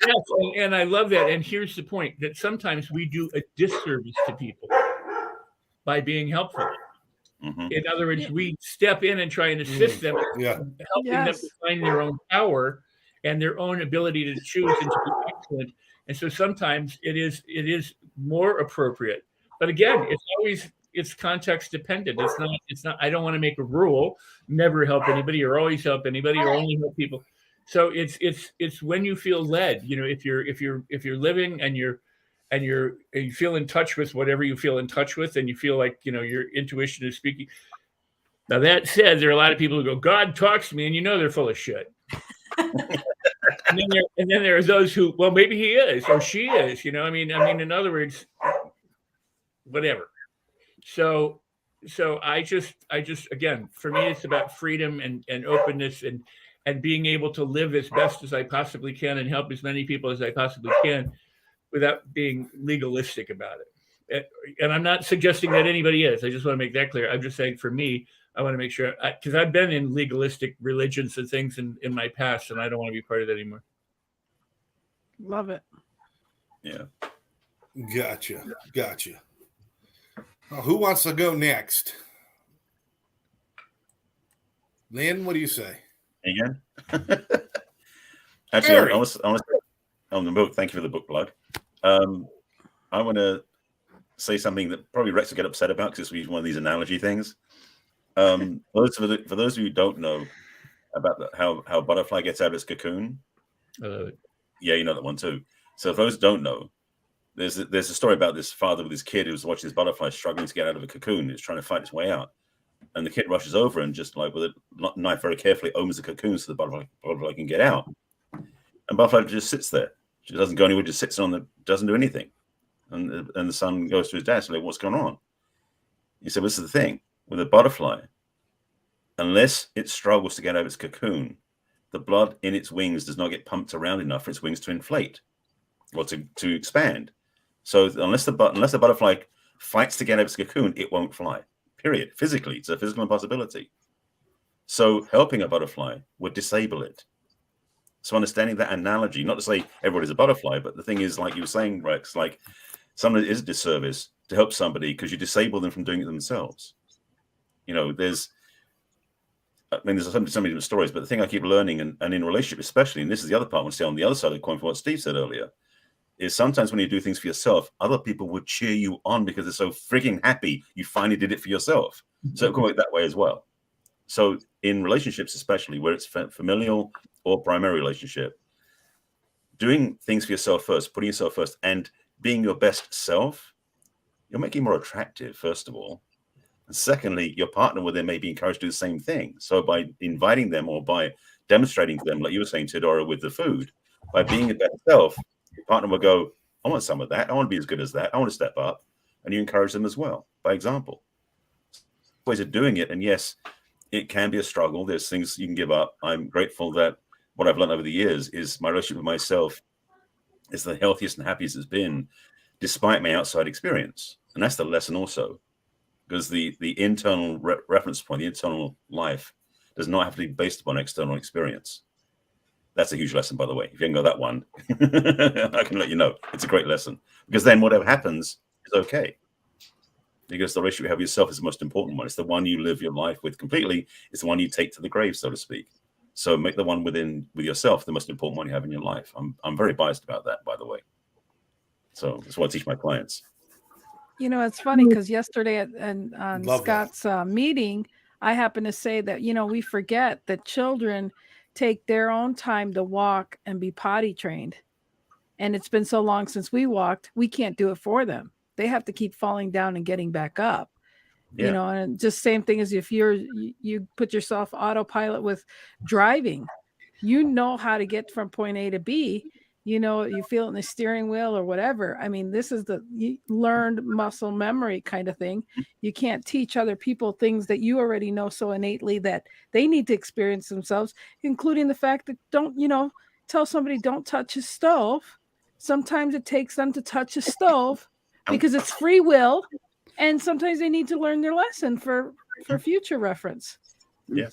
Yes, and I love that. And here's the point, that sometimes we do a disservice to people by being helpful. Mm-hmm. In other words, we step in and try and assist them, helping them to find their own power and their own ability to choose and to be excellent. And so sometimes it is more appropriate. But again, it's context dependent. It's not, I don't want to make a rule, never help anybody or always help anybody or only help people. So it's when you feel led, if you're living and you feel in touch with whatever you feel in touch with, and you feel like, your intuition is speaking. Now, that said, there are a lot of people who go, God talks to me, and they're full of shit. and then there are those who, well, maybe he is or she is, I mean, in other words, whatever. So I just, again, for me, it's about freedom and openness and being able to live as best as I possibly can and help as many people as I possibly can without being legalistic about it. And I'm not suggesting that anybody is. I just want to make that clear. I'm just saying, for me, I want to make sure, because I've been in legalistic religions and things in my past, and I don't want to be part of that anymore. Love it. Yeah. Gotcha. Who wants to go next? Lynn, what do you say? Again? Actually, I want to on the book. Thank you for the book plug. I want to say something that probably Rex will get upset about, because it's one of these analogy things. For those of you who don't know about how a butterfly gets out of its cocoon, yeah, you know that one too. So for those who don't know, there's a story about this father with his kid who was watching this butterfly struggling to get out of a cocoon. It's trying to fight its way out, and the kid rushes over and just like with a knife very carefully opens the cocoon so the butterfly can get out. And butterfly just sits there. She doesn't go anywhere, just sits doesn't do anything. And the son goes to his dad, so like, what's going on? He said, well, this is the thing with a butterfly. Unless it struggles to get out of its cocoon, the blood in its wings does not get pumped around enough for its wings to inflate or to expand. So unless the butterfly fights to get out of its cocoon, it won't fly. Period. Physically, it's a physical impossibility. So helping a butterfly would disable it. So understanding that analogy, not to say everybody's a butterfly, but the thing is, like you were saying, Rex, like somebody is a disservice to help somebody because you disable them from doing it themselves. There's so many different stories, but the thing I keep learning, and in relationship especially, and this is the other part I want to say on the other side of the coin from what Steve said earlier, is sometimes when you do things for yourself, other people would cheer you on because they're so freaking happy you finally did it for yourself. So it can work that way as well. So in relationships, especially where it's familial or primary relationship, doing things for yourself first, putting yourself first, and being your best self, you're making more attractive, first of all. And secondly, your partner will then maybe encouraged to do the same thing. So by inviting them or by demonstrating to them, like you were saying, Teodora, with the food, by being your best self, your partner will go, I want some of that. I want to be as good as that. I want to step up. And you encourage them as well, by example. Ways of doing it. And yes, it can be a struggle. There's things you can give up. I'm grateful that what I've learned over the years is my relationship with myself is the healthiest and happiest it's been, despite my outside experience. And that's the lesson also, because the internal reference point, the internal life, does not have to be based upon external experience. That's a huge lesson, by the way. If you haven't got that one, I can let you know. It's a great lesson, because then whatever happens is okay. Because the relationship you have with yourself is the most important one. It's the one you live your life with completely. It's the one you take to the grave, so to speak. So make the one with yourself the most important one you have in your life. I'm very biased about that, by the way. So that's what I teach my clients. It's funny because yesterday on Scott's meeting, I happened to say that, we forget that children take their own time to walk and be potty trained. And it's been so long since we walked, we can't do it for them. They have to keep falling down and getting back up. Yeah. And just same thing as if you put yourself autopilot with driving, how to get from point A to B. you feel it in the steering wheel or whatever. I mean, this is the learned muscle memory kind of thing. You can't teach other people things that you already know so innately that they need to experience themselves, including the fact that tell somebody don't touch his stove. Sometimes it takes them to touch a stove because it's free will. And sometimes they need to learn their lesson for future reference. Yeah.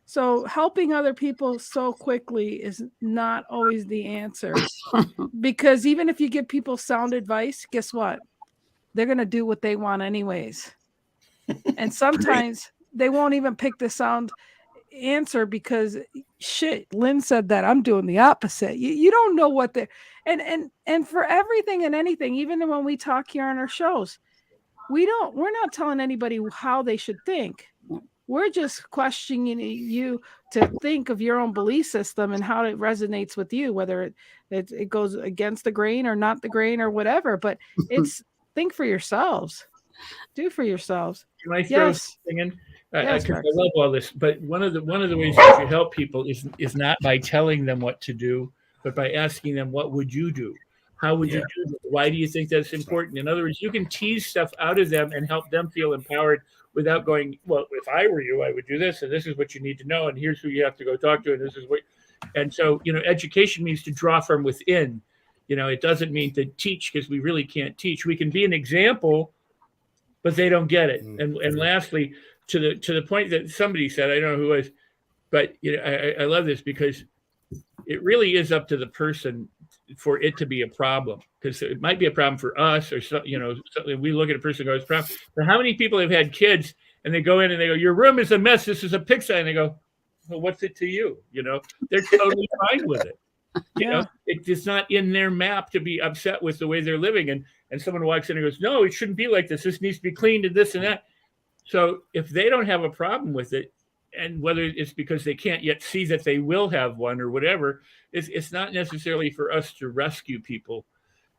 So helping other people so quickly is not always the answer, because even if you give people sound advice, guess what? They're going to do what they want anyways. And sometimes they won't even pick the sound answer because shit, Lynn said that, I'm doing the opposite. You don't know what they're, and for everything and anything, even when we talk here on our shows, we're not telling anybody how they should think. We're just questioning you to think of your own belief system and how it resonates with you, whether it goes against the grain or not the grain or whatever. But it's think for yourselves. Do for yourselves. Can I throw something in? Yes, I love all this, but one of the ways that you help people is not by telling them what to do, but by asking them, what would you do? How would you do that? Why do you think that's important? In other words, you can tease stuff out of them and help them feel empowered without going, well, if I were you, I would do this, and this is what you need to know, and here's who you have to go talk to, and this is what. And so, education means to draw from within. It doesn't mean to teach, because we really can't teach. We can be an example, but they don't get it. And lastly, to the point that somebody said, I don't know who it was, but I love this, because it really is up to the person for it to be a problem, because it might be a problem for us, or something. We look at a person and go, it's a problem. But how many people have had kids and they go in and they go, your room is a mess, this is a pigsty, and they go, well, what's it to you? They're totally fine with it. It's not in their map to be upset with the way they're living, and someone walks in and goes, no, it shouldn't be like this needs to be cleaned and this and that. So if they don't have a problem with it, and whether it's because they can't yet see that they will have one or whatever, it's not necessarily for us to rescue people,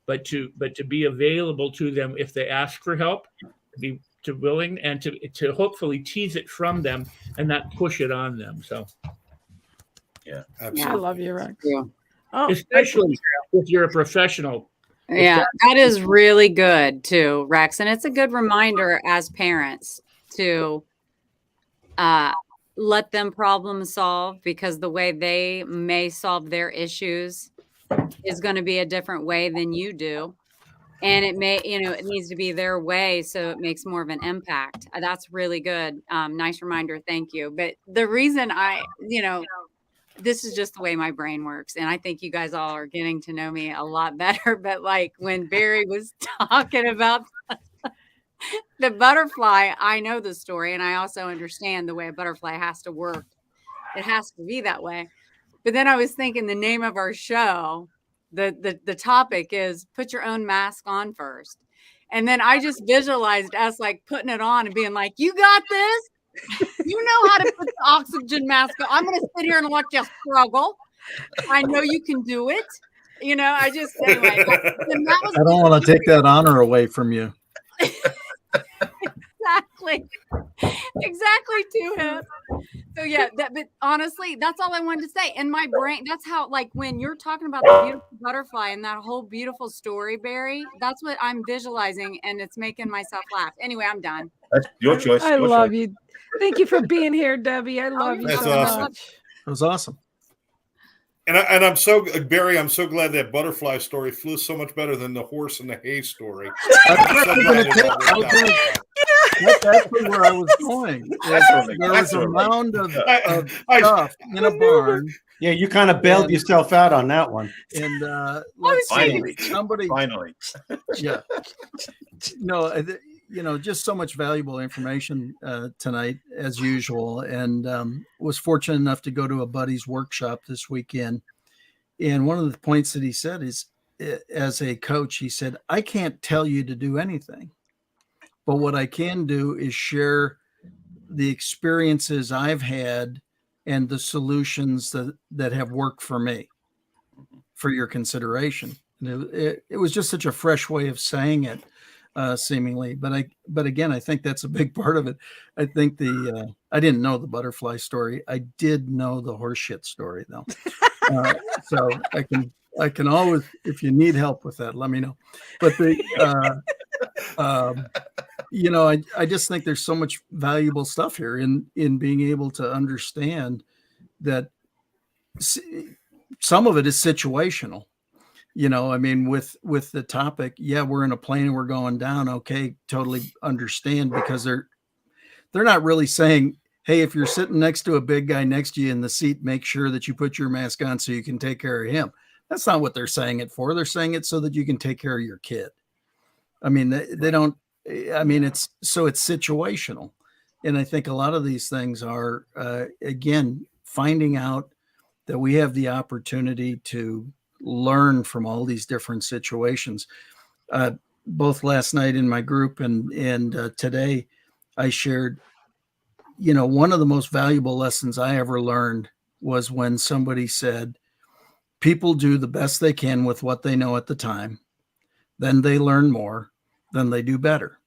but to be available to them if they ask for help, be willing, and to hopefully tease it from them and not push it on them. So yeah, absolutely. I love you, Rex. Especially if you're a professional. Yeah, that is really good too, Rex. And it's a good reminder as parents to let them problem solve, because the way they may solve their issues is going to be a different way than you do. And it may, it needs to be their way, so it makes more of an impact. That's really good. Nice reminder. Thank you. But the reason this is just the way my brain works. And I think you guys all are getting to know me a lot better. But like when Barry was talking about the butterfly, I know the story, and I also understand the way a butterfly has to work. It has to be that way. But then I was thinking the name of our show, the topic is put your own mask on first. And then I just visualized us like putting it on and being like, you got this. You know how to put the oxygen mask on. I'm going to sit here and watch you struggle. I know you can do it. I just anyway. I don't want to take that honor away from you. Exactly to him. So yeah, but honestly, that's all I wanted to say. In my brain, that's how, like, when you're talking about the beautiful butterfly and that whole beautiful story, Barry, that's what I'm visualizing, and it's making myself laugh. Anyway, I'm done. That's your choice. I love you. Thank you for being here, Debbie. I love you so much. It was awesome. And I'm so, Barry, I'm so glad that butterfly story flew so much better than the horse and the hay story. That's where I was going. There was a mound of stuff in a barn. Yeah, you kind of bailed yourself out on that one. And finally, somebody, yeah, no, just so much valuable information tonight, as usual. And was fortunate enough to go to a buddy's workshop this weekend. And one of the points that he said is, as a coach, he said, I can't tell you to do anything. But what I can do is share the experiences I've had and the solutions that have worked for me for your consideration. And it was just such a fresh way of saying it, seemingly. But again, I think that's a big part of it. I think I didn't know the butterfly story. I did know the horse shit story, though. So I can always, if you need help with that, let me know. But you know, I just think there's so much valuable stuff here in being able to understand that some of it is situational. You know, I mean, with the topic, yeah, we're in a plane and we're going down. Okay, totally understand, because they're not really saying, hey, if you're sitting next to a big guy next to you in the seat, make sure that you put your mask on so you can take care of him. That's not what they're saying it for. They're saying it so that you can take care of your kid. I mean, they don't, I mean, it's situational. And I think a lot of these things are, again, finding out that we have the opportunity to learn from all these different situations. Both last night in my group and today, I shared, you know, one of the most valuable lessons I ever learned was when somebody said, people do the best they can with what they know at the time. Then they learn more, then they do better.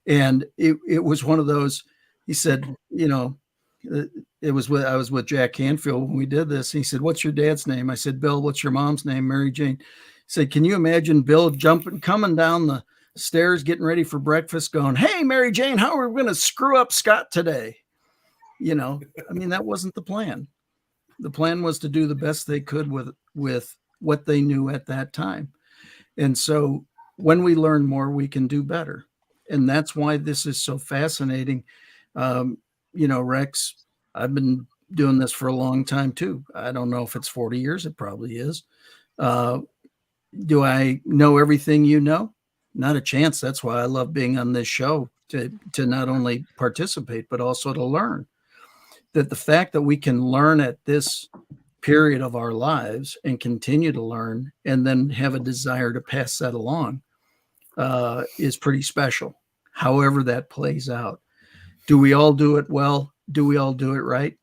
And it was one of those, he said, you know, I was with Jack Canfield when we did this. He said, what's your dad's name? I said, Bill. What's your mom's name? Mary Jane. He said, can you imagine Bill coming down the stairs, getting ready for breakfast, going, hey, Mary Jane, how are we going to screw up Scott today? You know, I mean, that wasn't the plan. The plan was to do the best they could with what they knew at that time. And so when we learn more, we can do better. And that's why this is so fascinating. You know, Rex, I've been doing this for a long time too. I don't know if it's 40 years. It probably is. Do I know everything you know? Not a chance. That's why I love being on this show, to not only participate, but also to learn. That the fact that we can learn at this period of our lives and continue to learn and then have a desire to pass that along is pretty special. However that plays out. Do we all do it well? Do we all do it right?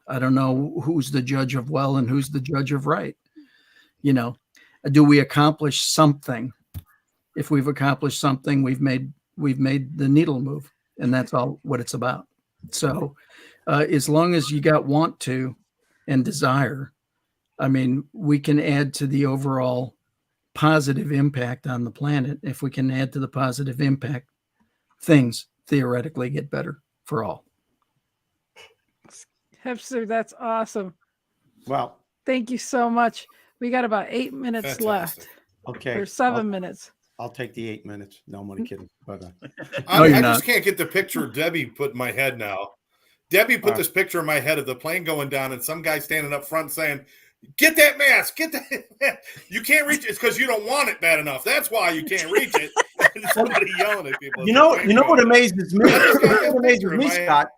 I don't know who's the judge of well and who's the judge of right. You know, do we accomplish something? If we've accomplished something, we've made the needle move, and that's all what it's about. So as long as you got want to and desire, I mean, we can add to the overall positive impact on the planet. If we can add to the positive impact, things theoretically get better for all. Hipster, that's awesome. Well, thank you so much. We got about 8 minutes left. Okay. Or 7 minutes. I'll take the 8 minutes. No, I'm only kidding. But, I just can't get the picture Debbie put in my head now. Debbie put this picture in my head of the plane going down and some guy standing up front saying, get that mask, get that. You can't reach it. It's because you don't want it bad enough. That's why you can't reach it. And somebody yelling at people. You know what amazes me? What amazes me, Scott?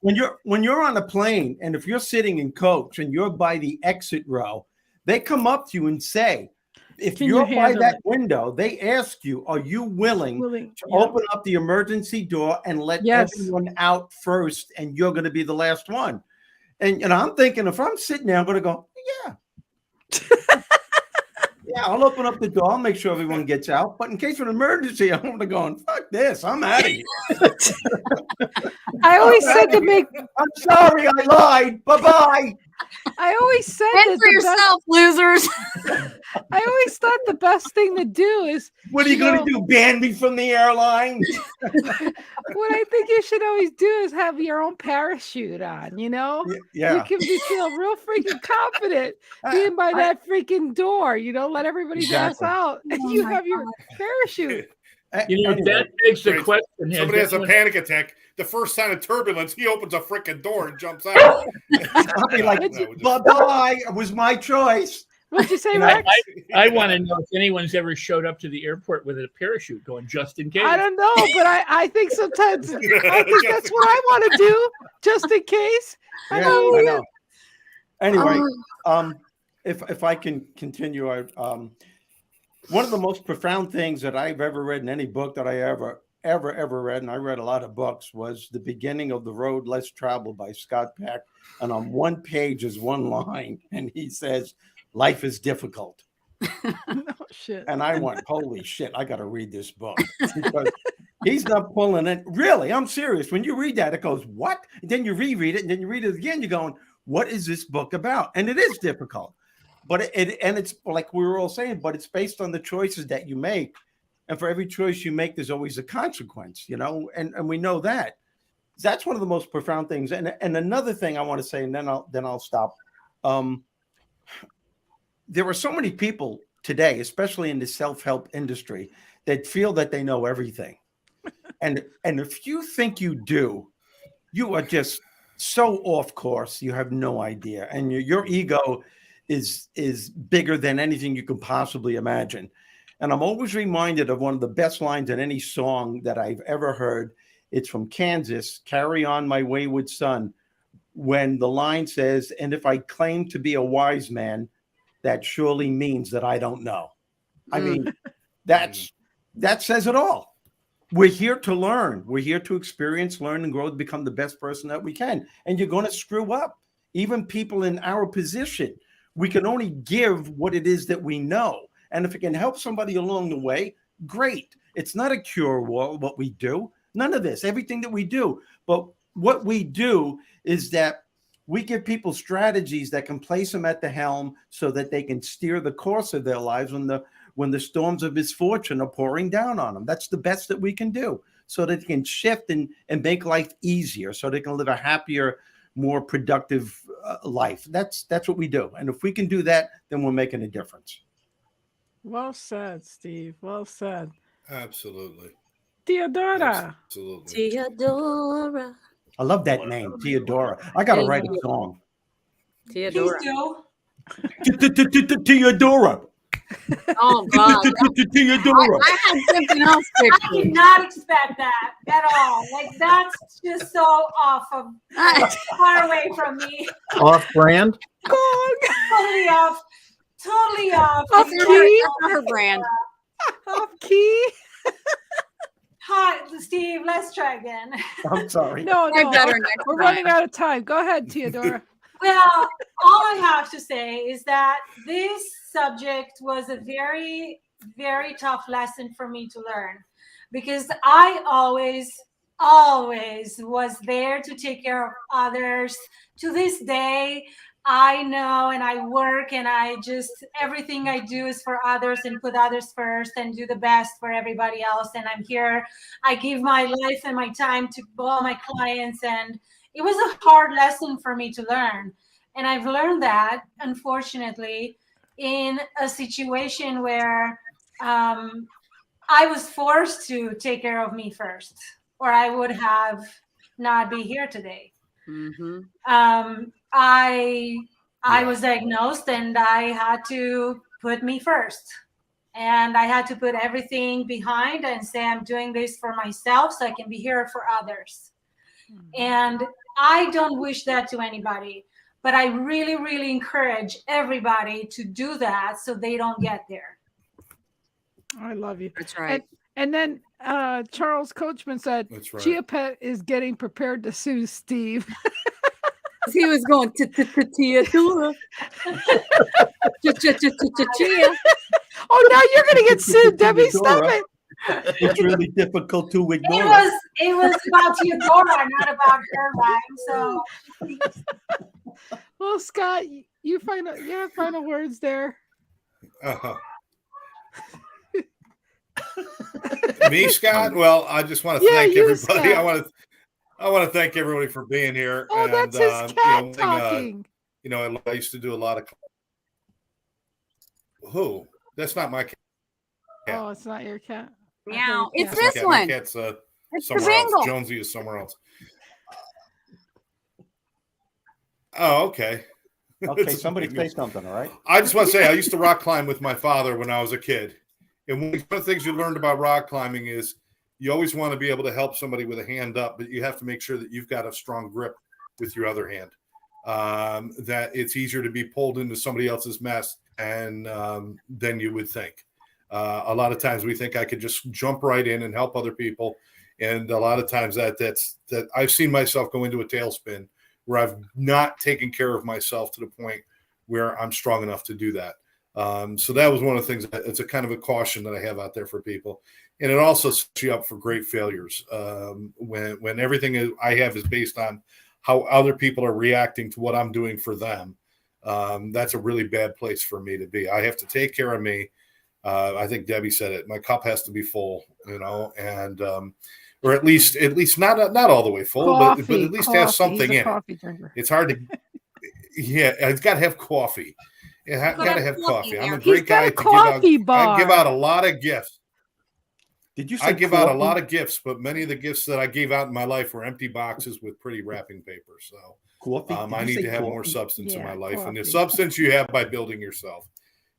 When you're on a plane and if you're sitting in coach and you're by the exit row, they come up to you and say, if you're by that window, they ask you, are you willing to open up the emergency door and let everyone out first, and you're going to be the last one? And I'm thinking, if I'm sitting there, I'm going to go, yeah. Yeah, I'll open up the door. I'll make sure everyone gets out. But in case of an emergency, I'm going to go, fuck this. I'm out of here. I always said to make. I'm sorry, I lied. Bye-bye. I always said that for yourself, losers. I always thought the best thing to do is. What are you going to do? Ban me from the airline? What I think you should always do is have your own parachute on. You know, you can feel real freaking confident being by that freaking door. You know, let everybody pass out, and you have your parachute. You know, that begs the question. Somebody has a panic attack. The first sign of turbulence, he opens a freaking door and jumps out. I'll be like, bye-bye. It was my choice. What'd you say, Rex? I want to know if anyone's ever showed up to the airport with a parachute going just in case. I don't know, but I think sometimes I think that's what I want to do, just in case. I know. Anyway, if I can continue, one of the most profound things that I've ever read in any book that I ever read, and I read a lot of books, was The Beginning of the Road Less Traveled by Scott Peck. And on one page is one line, and he says, life is difficult. No shit. And I went, holy shit, I got to read this book. Because he's not pulling it. Really, I'm serious. When you read that, it goes, what? And then you reread it, and then you read it again, you're going, what is this book about? And it is difficult, but it's like we were all saying, but it's based on the choices that you make. And for every choice you make, there's always a consequence, and we know that. That's one of the most profound things. And another thing I want to say, and then I'll stop. There are so many people today, especially in the self-help industry, that feel that they know everything. And if you think you do, you are just so off course. You have no idea. And your ego is bigger than anything you can possibly imagine. And I'm always reminded of one of the best lines in any song that I've ever heard. It's from Kansas, "Carry On My Wayward Son," when the line says, "And if I claim to be a wise man, that surely means that I don't know." I mean, that says it all. We're here to learn. We're here to experience, learn, and grow to become the best person that we can. And you're going to screw up. Even people in our position, we can only give what it is that we know. And if it can help somebody along the way, great. It's not a cure-all, what we do. None of this, everything that we do. But what we do is that we give people strategies that can place them at the helm so that they can steer the course of their lives when the storms of misfortune are pouring down on them. That's the best that we can do, so that they can shift and make life easier, so they can live a happier, more productive life. That's what we do. And if we can do that, then we're making a difference. Well said, Steve. Well said. Absolutely. Theodora. Absolutely. Teodora. I love that name, Teodora. I got to write a song. Teodora. Teodora. Oh God. Teodora. I had something else I pictured. did not expect that at all. Like, that's just so off of far away from me. Off brand. Totally off. Totally off. Off That's key. her brand. Off key. Hi, Steve. Let's try again. I'm sorry. No. better next We're time. running out of time. Go ahead, Teodora. Well, all I have to say is that this subject was a very, very tough lesson for me to learn, because I always was there to take care of others. To this day, I know, and I work, and everything I do is for others and put others first and do the best for everybody else. And I'm here. I give my life and my time to all my clients, and it was a hard lesson for me to learn. And I've learned that, unfortunately, in a situation where I was forced to take care of me first, or I would have not be here today. Mm-hmm. I was diagnosed, and I had to put me first. And I had to put everything behind and say, I'm doing this for myself so I can be here for others. And I don't wish that to anybody, but I really, really encourage everybody to do that so they don't get there. I love you. That's right. And then Charles Coachman said, That's right. Chia Pet is getting prepared to sue Steve. He was going Teodora. Chia. Oh, now you're going to get sued, Debbie. Stop it. It's really difficult to ignore. It was about Teodora, not about her rhyme. So, Well, Scott, you have final words there. Uh-huh. Me, Scott? Well, I just want to thank everybody. Scott. I want to thank everybody for being here. Oh, and, that's his cat talking. I used to do a lot of. Who? That's not my cat. Oh, it's not your cat. Meow. It's That's my this cat. one. My cat's It's somewhere the else. Bengal. Jonesy is somewhere else. Oh, okay. Okay, somebody say something, all right? I just want to say I used to rock climb with my father when I was a kid. And one of the things you learned about rock climbing is you always want to be able to help somebody with a hand up, but you have to make sure that you've got a strong grip with your other hand. That it's easier to be pulled into somebody else's mess than you would think. A lot of times we think I could just jump right in and help other people. And a lot of times that I've seen myself go into a tailspin where I've not taken care of myself to the point where I'm strong enough to do that. So that was one of the things. It's a kind of a caution that I have out there for people. And it also sets you up for great failures. When everything I have is based on how other people are reacting to what I'm doing for them. That's a really bad place for me to be. I have to take care of me. I think Debbie said it. My cup has to be full, and or at least not all the way full, but at least have something in it. Drinker. It's hard to, it's got to have coffee. Got to have coffee. I'm a He's great got guy a to give out. coffee bar. I give out a lot of gifts. Did you say I give coffee? out a lot of gifts, but many of the gifts that I gave out in my life were empty boxes with pretty wrapping paper. So coffee? I need to have more substance in my life, coffee. and the substance you have by building yourself.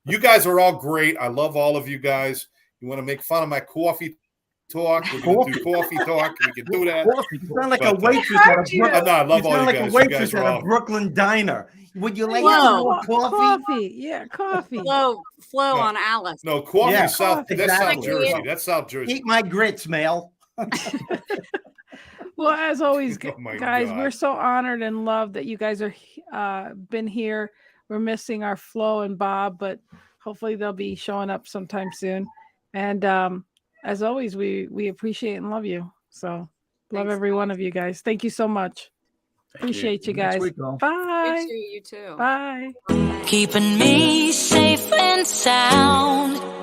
You guys are all great. I love all of you guys. You want to make fun of my coffee talk? We're going to do coffee talk. We can do that. You sound like a waitress at a Brooklyn. I love all you like guys. a waitress You guys at a Brooklyn diner. Would you like Whoa. more coffee? Coffee. Yeah, coffee. Flow on Alice. No, coffee. Yeah, South. coffee, That's exactly. South Jersey. That's South Jersey. Eat my grits, Mel. Well, as always, Oh my guys, God. we're so honored and loved that you guys are been here. We're missing our Flo and Bob, but hopefully they'll be showing up sometime soon. And as always, we appreciate and love you. So love every one of you guys. Thank you so much. Appreciate you guys. Bye. You too. Bye. Keeping me safe and sound.